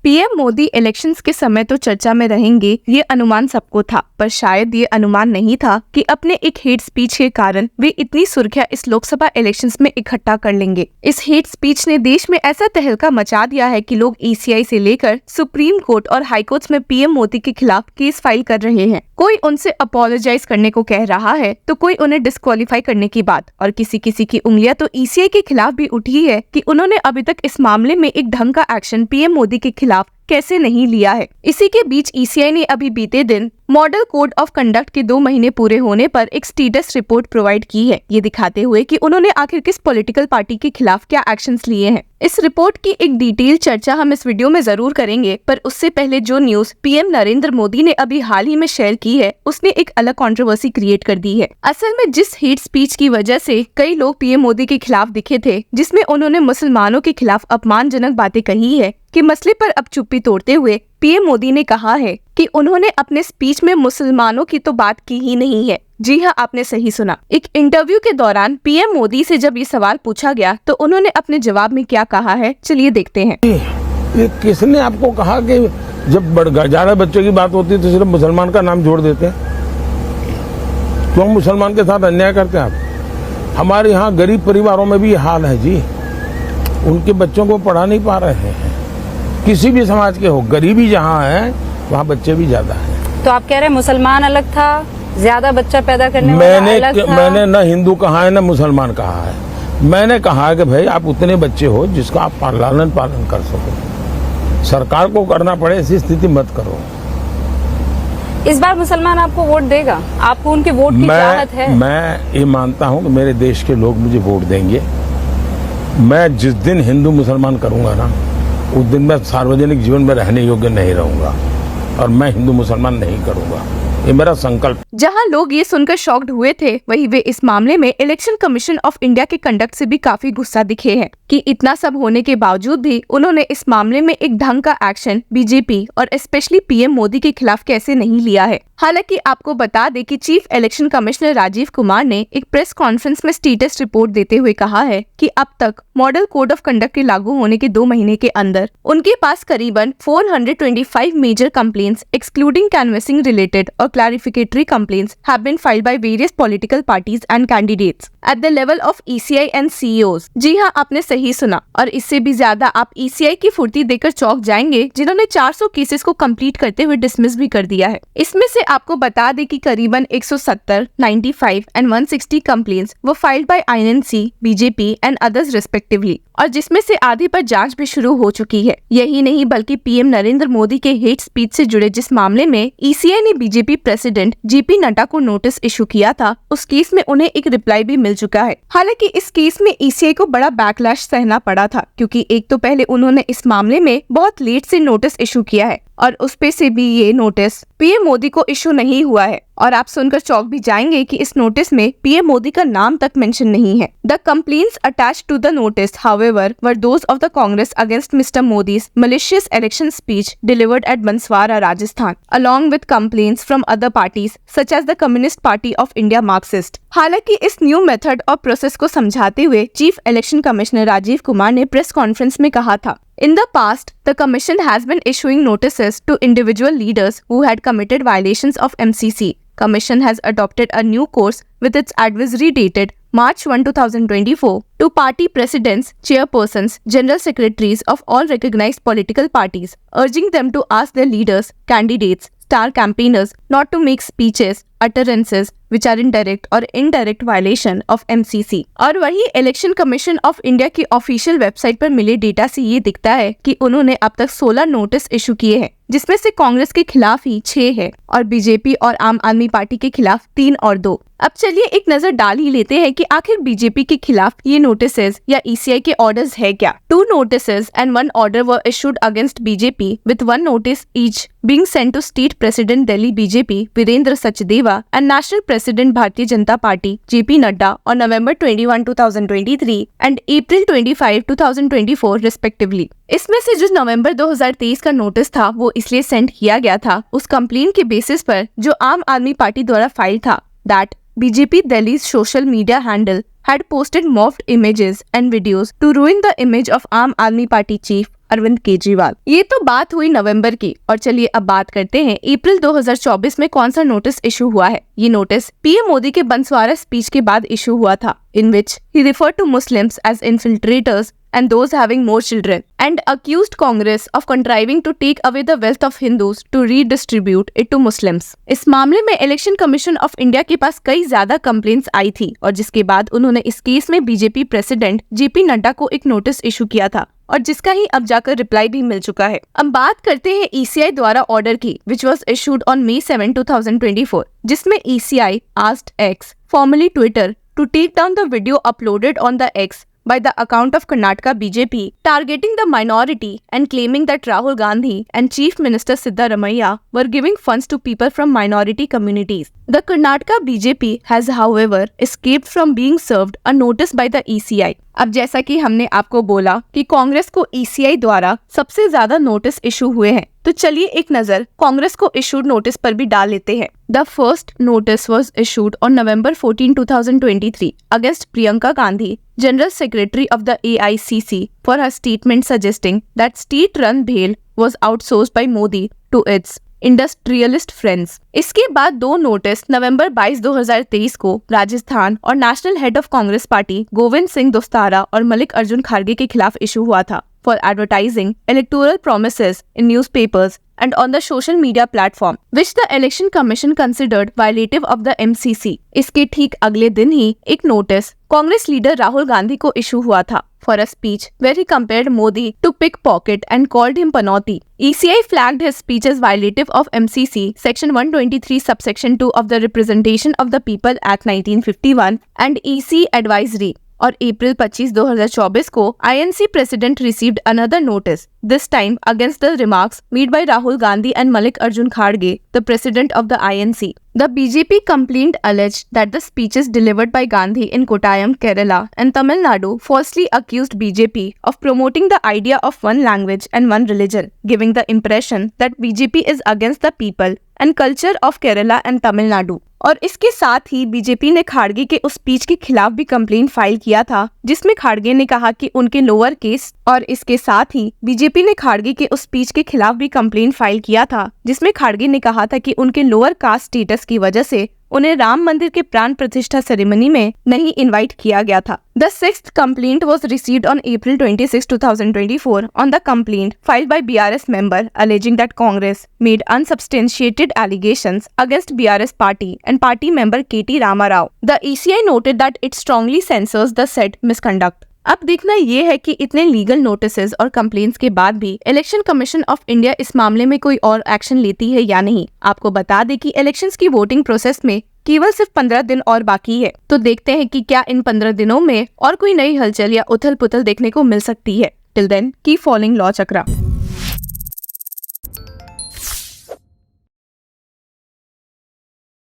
PM Modi elections के समय तो चर्चा में रहेंगे, ये अनुमान सबको था, पर शायद ये अनुमान नहीं था कि अपने एक हेट स्पीच के कारण वे इतनी सुर्खियां इस लोकसभा इलेक्शंस में इकट्ठा कर लेंगे। इस हेट स्पीच ने देश में ऐसा तहलका मचा दिया है कि लोग ईसीआई से लेकर सुप्रीम कोर्ट और हाई कोर्ट्स में पीएम मोदी के खिलाफ केस फाइल कर रहे हैं। कोई उनसे अपोलोजाइज करने को कह रहा है तो कोई उन्हें डिस्क्वालीफाई करने की बात, और किसी किसी की उंगलियां तो ईसीआई के खिलाफ भी उठी है कि उन्होंने अभी तक इस मामले में एक ढंग का एक्शन पीएम मोदी के खिलाफ कैसे नहीं लिया है। इसी के बीच ईसीआई ने अभी बीते दिन मॉडल कोड ऑफ कंडक्ट के 2 महीने पूरे होने पर एक स्टेटस रिपोर्ट प्रोवाइड की है, ये दिखाते हुए कि उन्होंने आखिर किस पॉलिटिकल पार्टी के खिलाफ क्या एक्शंस लिए हैं। इस रिपोर्ट की एक डिटेल चर्चा हम इस वीडियो में जरूर करेंगे, पर उससे पहले जो न्यूज पीएम नरेंद्र मोदी ने अभी हाल ही में शेयर की है, उसने एक अलग कंट्रोवर्सी क्रिएट कर दी है। असल में जिस हेट स्पीच की वजह से कई लोग पीएम मोदी के खिलाफ दिखे थे, जिसमें उन्होंने मुसलमानों के खिलाफ अपमानजनक बातें कही है, कि मसले पर अब चुप्पी तोड़ते हुए पीएम मोदी ने कहा है कि उन्होंने अपने स्पीच में मुसलमानों की तो बात की ही नहीं है। जी हाँ, आपने सही सुना। एक इंटरव्यू के दौरान पीएम मोदी से जब ये सवाल पूछा गया तो उन्होंने अपने जवाब में क्या कहा है, चलिए देखते हैं। ये किसने आपको कहा कि जब ज्यादा बच्चों की बात होती है तो सिर्फ मुसलमान का नाम जोड़ देते हैं? क्यों मुसलमान के साथ अन्याय करते हैं आप? हमारे यहाँ गरीब परिवारों में भी ये हाल है जी, उनके बच्चों को पढ़ा नहीं पा रहे हैं। किसी भी समाज के हो, गरीबी जहाँ है वहाँ बच्चे भी ज्यादा हैं। तो आप कह रहे हैं मुसलमान अलग था, ज्यादा बच्चा पैदा करने वाला अलग था? मैंने न हिंदू कहा है न मुसलमान कहा है। मैंने कहा है कि भाई आप उतने बच्चे हो जिसका आप लालन पालन कर सको। सरकार को करना पड़े ऐसी स्थिति मत करो। इस बार मुसलमान आपको वोट देगा? आपको उनके वोट की चाहत है? मैं ये मानता हूँ कि मेरे देश के लोग मुझे वोट देंगे। मैं जिस दिन हिंदू मुसलमान करूँगा ना, उस दिन मैं सार्वजनिक जीवन में रहने योग्य नहीं रहूंगा, और मैं हिंदू मुसलमान नहीं करूंगा, ये मेरा संकल्प। जहां लोग ये सुनकर शॉक्ड हुए थे, वहीं वे इस मामले में इलेक्शन कमीशन ऑफ इंडिया के कंडक्ट से भी काफी गुस्सा दिखे हैं कि इतना सब होने के बावजूद भी उन्होंने इस मामले में एक ढंग का एक्शन बीजेपी और स्पेशली पीएम मोदी के खिलाफ कैसे नहीं लिया है। हालांकि आपको बता दें कि chief election commissioner Rajiv Kumar ने एक प्रेस कॉन्फ्रेंस में स्टेटस रिपोर्ट देते हुए कहा है कि अब तक मॉडल कोड ऑफ कंडक्ट के लागू होने के 2 महीने के अंदर उनके पास करीबन 425 major complaints excluding canvassing related और clarificatory complaints have been filed by various political parties and candidates at the level of ECI and CEOs. जी हाँ, आपने सही सुना, और इससे भी ज्यादा आप ईसीआई की फुर्ती देखकर चौंक जाएंगे, जिन्होंने 400 केसेस को कंप्लीट करते हुए डिसमिस भी कर दिया है। इसमें से आपको बता दें कि करीबन 170, 95 एंड 160 कंप्लेंट्स वो filed by INC, BJP and others respectively, और जिसमें से आधे पर जांच भी शुरू हो चुकी है। यही नहीं बल्कि पीएम नरेंद्र मोदी के हेट स्पीच से जुड़े जिस मामले में ईसीआई ने बीजेपी प्रेसिडेंट जेपी नड्डा को नोटिस इशू किया था, उस केस में उन्हें एक रिप्लाई भी मिल चुका है। हालांकि इस केस में ईसीआई को बड़ा बैकलैश सहना पड़ा था, क्योंकि एक तो पहले उन्होंने इस मामले में बहुत लेट से नोटिस इशू किया है, और उस पे से भी ये नोटिस पीएम मोदी को इशू नहीं हुआ है। और आप सुनकर चौंक भी जाएंगे कि इस नोटिस में पीएम मोदी का नाम तक मेंशन नहीं है। The complaints attached to the notice, however, were those of the Congress against mister Modi's malicious election speech delivered at Banswara, Rajasthan, along with complaints from other parties such as the Communist Party of India, Marxist। हालांकि इस new method और process को समझाते हुए chief election commissioner Rajiv Kumar ने press conference में कहा था, In the past, the Commission has been issuing notices to individual leaders who had committed violations of MCC. Commission has adopted a new course with its advisory dated March 1, 2024 to party presidents, chairpersons, general secretaries of all recognized political parties, urging them to ask their leaders, candidates, star campaigners not to make speeches, utterances which are in direct or indirect violation of MCC। और वही election commission of India की official website पर मिले data से ये दिखता है कि उन्होंने अब तक 16 नोटिस इशू किए हैं, जिसमें से कांग्रेस के खिलाफ ही 6 है और बीजेपी और आम आदमी पार्टी के खिलाफ 3 और 2। अब चलिए एक नजर डाल ही लेते हैं कि आखिर बीजेपी के खिलाफ ये नोटिसेस या ईसीआई के ऑर्डर्स है क्या। 2 notices and 1 order were issued against BJP, with 1 notice each being sent to State President Delhi BJP Virendra Sachdeva and National President Bharatiya Janata Party JP Nadda on November 21, 2023 and April 25, 2024 respectively। इसमें से जो नवंबर 2023 का notice था वो इसलिए send किया गया था उस कंप्लेंट के बेसिस पर जो आम आदमी पार्टी द्वारा फाइल था, that BJP Delhi's social media handle had posted morphed images and videos to ruin the image of Aam Aadmi Party chief Arvind Kejriwal. ये तो बात हुई नवंबर की, और चलिए अब बात करते हैं अप्रैल 2024 में कौन सा नोटिस इशू हुआ है। ये नोटिस पीएम मोदी के बंसवारा स्पीच के बाद इशू हुआ था, in which he referred to Muslims as infiltrators and those having more children, and accused Congress of contriving to take away the wealth of Hindus to redistribute it to Muslims। इस मामले में election commission of India के पास कई ज्यादा complaints आई थी, और जिसके बाद उन्होंने इस केस में बीजेपी प्रेसिडेंट जेपी नड्डा को एक नोटिस इशू किया था, और जिसका ही अब जाकर रिप्लाई भी मिल चुका है। अब बात करते हैं ईसीआई द्वारा ऑर्डर की, which was issued on May 7, 2024, जिसमें ECI asked X, formerly Twitter, to take down the video uploaded on the X by the account of Karnataka BJP targeting the minority and claiming that Rahul Gandhi and Chief Minister Siddaramaiah were giving funds to people from minority communities। The Karnataka BJP has however escaped from being served a notice by the ECI। अब जैसा कि हमने आपको बोला कि कांग्रेस को ECI द्वारा सबसे ज्यादा नोटिस इशू हुए हैं, तो चलिए एक नजर कांग्रेस को इशूड नोटिस पर भी डाल लेते हैं। The first notice was issued on November 14, 2023 against Priyanka Gandhi, General Secretary of the AICC, for her statement suggesting that state-run BHEL was outsourced by Modi to its industrialist friends. इसके बाद दो notice नवंबर 22, 2023 को राजस्थान और national head of Congress party Govind Singh Dotasra और Mallikarjun खड़गे के खिलाफ issue हुआ था for advertising electoral promises in newspapers and on the social media platform, which the election commission considered violative of the MCC। इसके ठीक अगले दिन ही एक नोटिस कांग्रेस लीडर राहुल गांधी को इशू हुआ था for a speech where he compared Modi to pickpocket and called him panauti। ECI flagged his speech as violative of MCC section 123 subsection 2 of the Representation of the People Act 1951 and EC advisory। और अप्रैल 25, 2024 को INC president received another notice, this time against the remarks made by Rahul Gandhi and Mallikarjun खड़गे, the president of the INC। The BJP complaint alleged that the speeches delivered by Gandhi in Kottayam, Kerala and Tamil Nadu falsely accused BJP of promoting the idea of one language and one religion, giving the impression that BJP is against the people and culture of Kerala and Tamil Nadu। और इसके साथ ही BJP ने खड़गे के उस speech के खिलाफ भी कंप्लेंट फाइल किया था, जिसमें खड़गे ने कहा कि उनके लोअर केस, और इसके साथ ही बीजेपी ने खड़गे के उस स्पीच के खिलाफ भी कंप्लेंट फाइल किया था, जिसमें खड़गे ने कहा था कि उनके लोअर कास्ट स्टेटस की वजह से उन्हें राम मंदिर के प्राण प्रतिष्ठा सेरेमनी में नहीं इनवाइट किया गया था। The sixth complaint was received on April 26, 2024 on the complaint filed by BRS member alleging that Congress made unsubstantiated allegations against BRS party and party member KT Rama Rao। The ECI noted that it strongly censors the said misconduct। अब देखना ये है कि इतने legal notices और complaints के बाद भी इलेक्शन कमीशन ऑफ इंडिया इस मामले में कोई और एक्शन लेती है या नहीं। आपको बता दें कि इलेक्शंस की वोटिंग प्रोसेस में केवल सिर्फ 15 दिन और बाकी है, तो देखते हैं कि क्या इन 15 दिनों में और कोई नई हलचल या उथल पुथल देखने को मिल सकती है। Till then keep following law चक्रा।